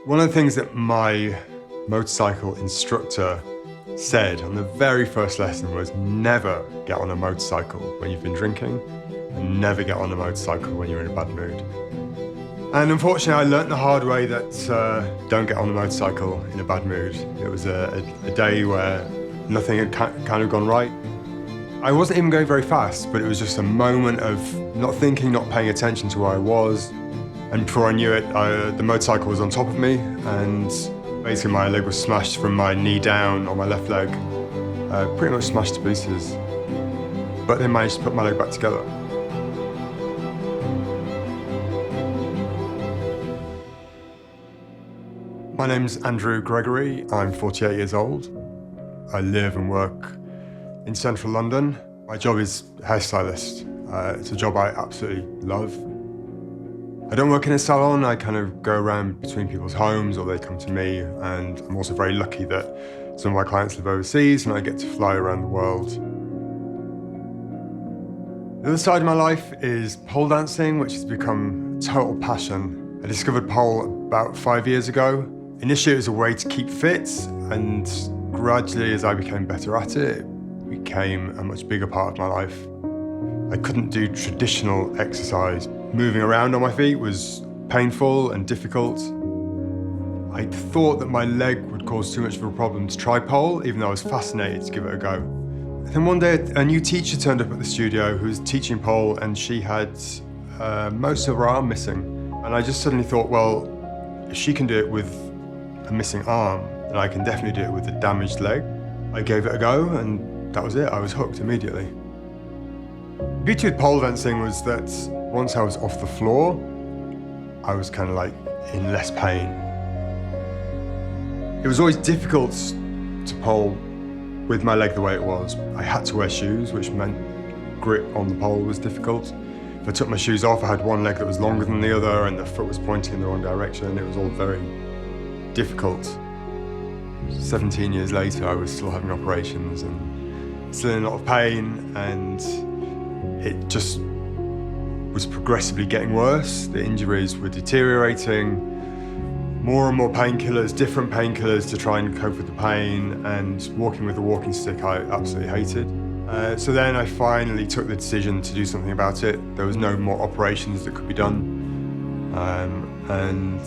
One of the things that my motorcycle instructor said on the very first lesson was never get on a motorcycle when you've been drinking and never get on a motorcycle when you're in a bad mood. And unfortunately, I learnt the hard way that don't get on a motorcycle in a bad mood. It was a day where nothing had kind of gone right. I wasn't even going very fast, but it was just a moment of not thinking, not paying attention to where I was. And before I knew it, the motorcycle was on top of me, and basically my leg was smashed from my knee down on my left leg, pretty much smashed to pieces. But then managed to put my leg back together. My name's Andrew Gregory. I'm 48 years old. I live and work in central London. My job is hairstylist. It's a job I absolutely love. I don't work in a salon. I kind of go around between people's homes or they come to me, and I'm also very lucky that some of my clients live overseas and I get to fly around the world. The other side of my life is pole dancing, which has become a total passion. I discovered pole about 5 years ago. Initially it was a way to keep fit, and gradually as I became better at it, it became a much bigger part of my life. I couldn't do traditional exercise. Moving around on my feet was painful and difficult. I thought that my leg would cause too much of a problem to try pole, even though I was fascinated to give it a go. Then one day a new teacher turned up at the studio who was teaching pole, and she had most of her arm missing. And I just suddenly thought, well, if she can do it with a missing arm, then I can definitely do it with a damaged leg. I gave it a go, and that was it. I was hooked immediately. The beauty with pole dancing was that once I was off the floor, I was kind of like in less pain. It was always difficult to pole with my leg the way it was. I had to wear shoes, which meant grip on the pole was difficult. If I took my shoes off, I had one leg that was longer than the other and the foot was pointing in the wrong direction. It was all very difficult. 17 years later, I was still having operations and still in a lot of pain, and it just was progressively getting worse. The injuries were deteriorating. More and more painkillers, different painkillers to try and cope with the pain, and walking with a walking stick I absolutely hated. So then I finally took the decision to do something about it. There was no more operations that could be done. And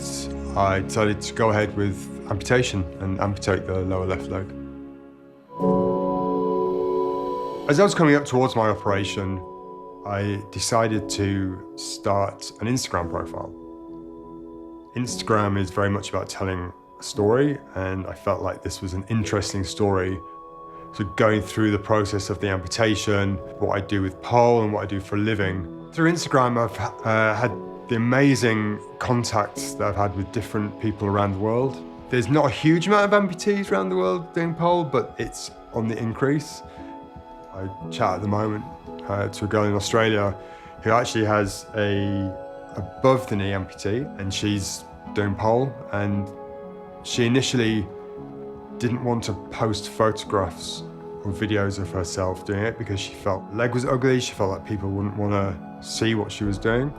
I decided to go ahead with amputation and amputate the lower left leg. As I was coming up towards my operation, I decided to start an Instagram profile. Instagram is very much about telling a story, and I felt like this was an interesting story. So going through the process of the amputation, what I do with pole and what I do for a living. Through Instagram, I've had the amazing contacts that I've had with different people around the world. There's not a huge amount of amputees around the world doing pole, but it's on the increase. I chat at the moment to a girl in Australia who actually has a above the knee amputee, and she's doing pole, and she initially didn't want to post photographs or videos of herself doing it because she felt the leg was ugly. She felt like people wouldn't want to see what she was doing.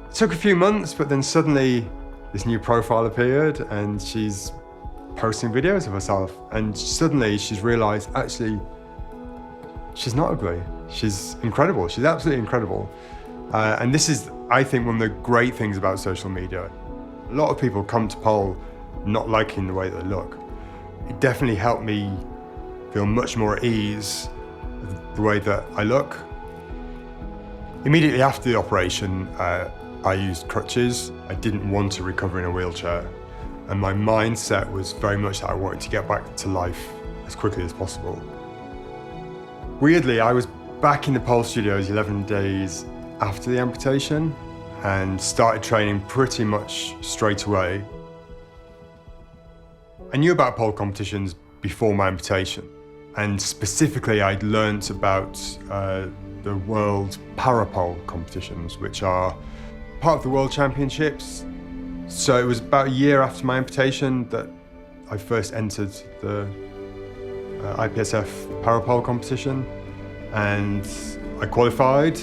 It took a few months, but then suddenly this new profile appeared and she's posting videos of herself, and suddenly she's realized actually she's not ugly. She's incredible. She's absolutely incredible. And this is, I think, one of the great things about social media. A lot of people come to pole not liking the way they look. It definitely helped me feel much more at ease with the way that I look. Immediately after the operation, I used crutches. I didn't want to recover in a wheelchair. And my mindset was very much that I wanted to get back to life as quickly as possible. Weirdly, I was back in the pole studios 11 days after the amputation and started training pretty much straight away. I knew about pole competitions before my amputation, and specifically I'd learnt about the World Parapole competitions, which are part of the World Championships. So it was about a year after my amputation that I first entered the IPSF Parapole competition, and I qualified.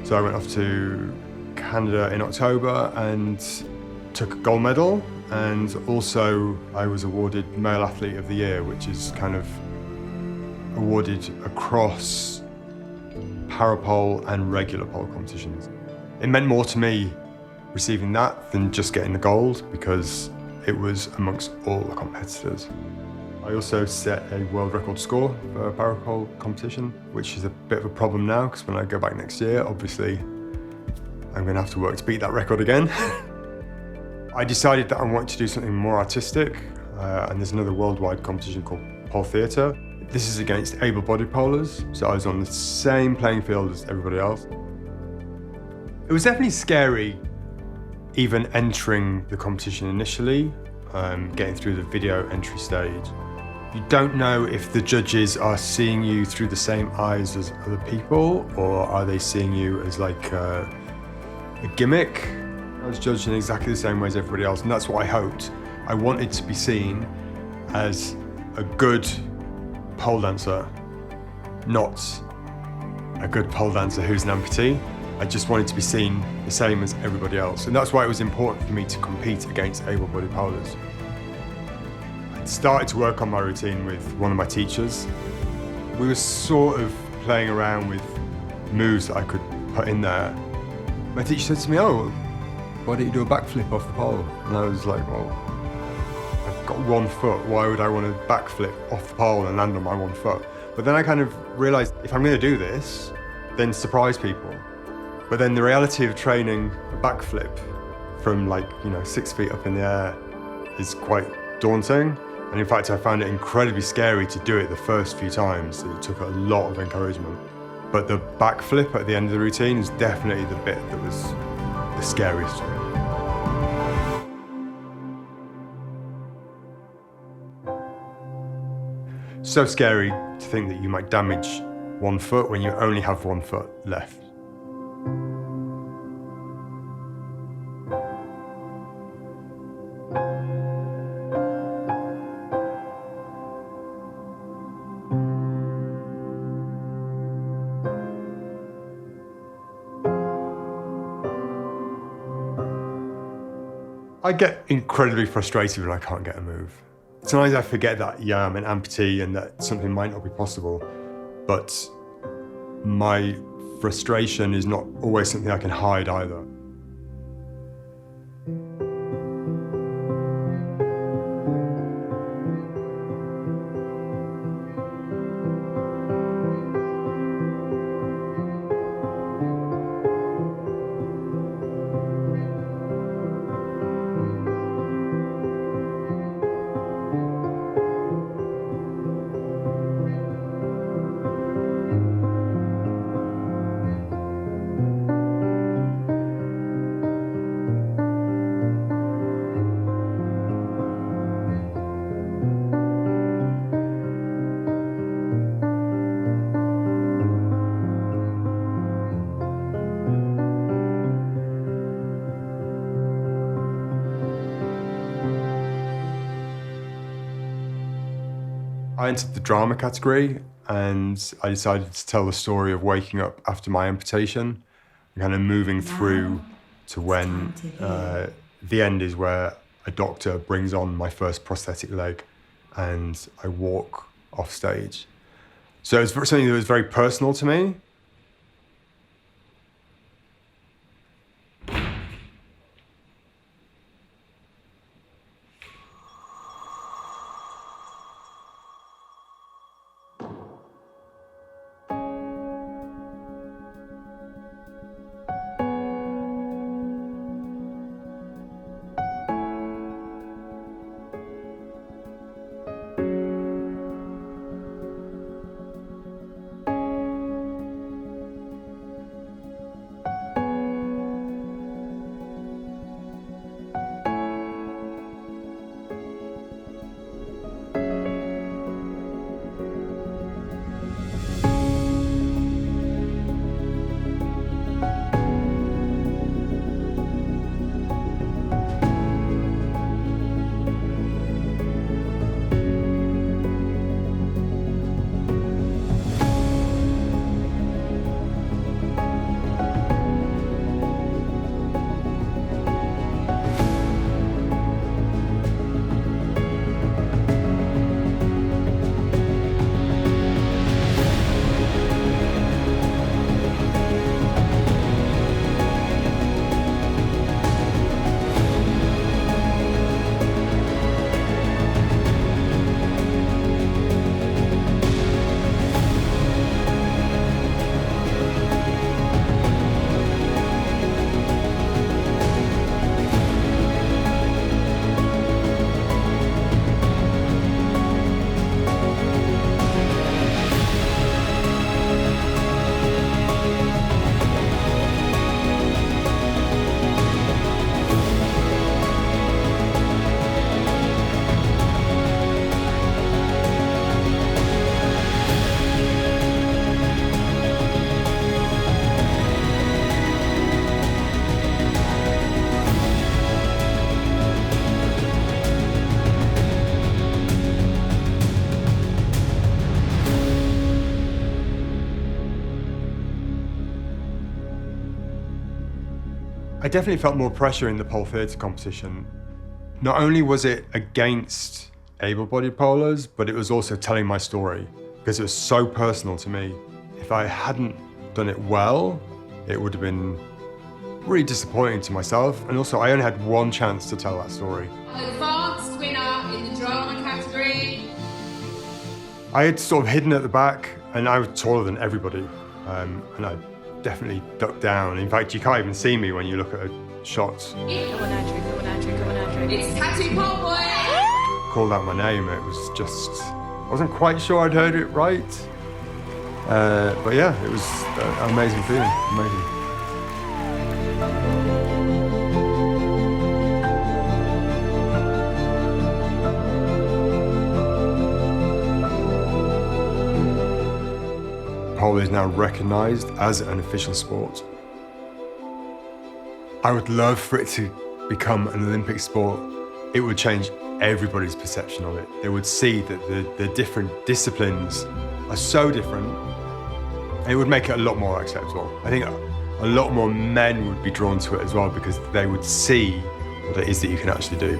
So I went off to Canada in October, and took a gold medal, and also I was awarded Male Athlete of the Year, which is kind of awarded across parapole and regular pole competitions. It meant more to me receiving that than just getting the gold, because it was amongst all the competitors. I also set a world record score for a parapole competition, which is a bit of a problem now, because when I go back next year, obviously, I'm going to have to work to beat that record again. I decided that I wanted to do something more artistic, and there's another worldwide competition called Pole Theatre. This is against able-bodied polers, so I was on the same playing field as everybody else. It was definitely scary, even entering the competition initially, getting through the video entry stage. You don't know if the judges are seeing you through the same eyes as other people, or are they seeing you as like a gimmick? I was judged in exactly the same way as everybody else, and that's what I hoped. I wanted to be seen as a good pole dancer, not a good pole dancer who's an amputee. I just wanted to be seen the same as everybody else, and that's why it was important for me to compete against able-bodied polers. I started to work on my routine with one of my teachers. We were sort of playing around with moves that I could put in there. My teacher said to me, "Oh, why don't you do a backflip off the pole?" And I was like, well, I've got 1 foot. Why would I want to backflip off the pole and land on my 1 foot? But then I kind of realized, if I'm going to do this, then surprise people. But then the reality of training a backflip from 6 feet up in the air is quite daunting. And in fact, I found it incredibly scary to do it the first few times. It took a lot of encouragement. But the backflip at the end of the routine is definitely the bit that was the scariest for me. So scary to think that you might damage 1 foot when you only have 1 foot left. I get incredibly frustrated when I can't get a move. Sometimes I forget that, yeah, I'm an amputee and that something might not be possible, but my frustration is not always something I can hide either. I entered the drama category, and I decided to tell the story of waking up after my amputation and kind of moving through to when the end is where a doctor brings on my first prosthetic leg and I walk off stage. So it was something that was very personal to me. definitely felt more pressure in the pole theatre competition. Not only was it against able-bodied polers, but it was also telling my story because it was so personal to me. If I hadn't done it well, it would have been really disappointing to myself. And also, I only had one chance to tell that story. Advanced winner in the drama category. I had sort of hidden at the back, and I was taller than everybody. And I definitely ducked down. In fact, you can't even see me when you look at a shot. Come on, Andrew. It's Tattoo PoleBoy. Called out my name. It was just, I wasn't quite sure I'd heard it right. But yeah, it was an amazing feeling, amazing. Pole is now recognised as an official sport. I would love for it to become an Olympic sport. It would change everybody's perception of it. They would see that the different disciplines are so different. It would make it a lot more acceptable. I think a lot more men would be drawn to it as well because they would see what it is that you can actually do.